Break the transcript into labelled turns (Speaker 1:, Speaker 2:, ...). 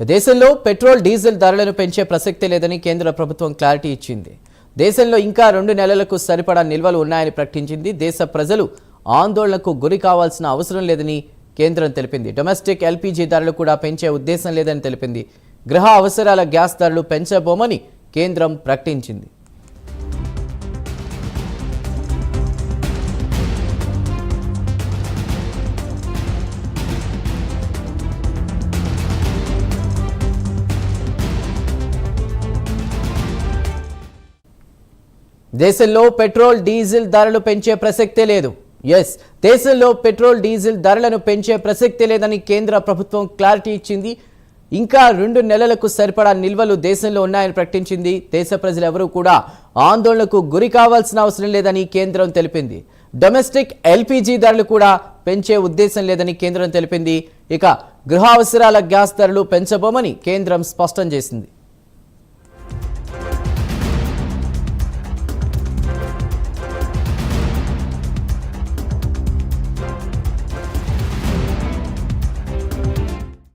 Speaker 1: దేశంలో petrol diesel ధరలను పెంచే ప్రసక్తే లేదని కేంద్ర ప్రభుత్వం క్లారిటీ ఇచ్చింది. దేశంలో ఇంకా 2 నెలలకు సరిపడా నిల్వలు ఉన్నాయని ప్రకటించింది. దేశ ప్రజలు ఆందోళనకు గురి కావాల్సిన అవసరం లేదని కేంద్రం తెలిపింది. డొమెస్టిక్ ఎల్పీజీ ధరలు కూడా పెంచే ఉద్దేశం లేదని తెలిపింది. గృహ అవసరాల గ్యాస్ ధరలు పెంచబోమని కేంద్రం ప్రకటించింది. దేశంలో పెట్రోల్ డీజిల్ ధరలు పెంచే ప్రసక్తే లేదు. దేశంలో పెట్రోల్ డీజిల్ ధరలను పెంచే ప్రసక్తే లేదని కేంద్ర ప్రభుత్వం క్లారిటీ ఇచ్చింది. ఇంకా 2 నెలలకు సరిపడా నిల్వలు దేశంలో ఉన్నాయని ప్రకటించింది. దేశ ప్రజలు ఎవరూ కూడా ఆందోళనకు గురి కావాల్సిన అవసరం లేదని కేంద్రం తెలిపింది. డొమెస్టిక్ ఎల్పీజీ ధరలు కూడా పెంచే ఉద్దేశం లేదని కేంద్రం తెలిపింది. ఇక గృహ అవసరాల గ్యాస్ ధరలు పెంచబోమని కేంద్రం స్పష్టం చేసింది.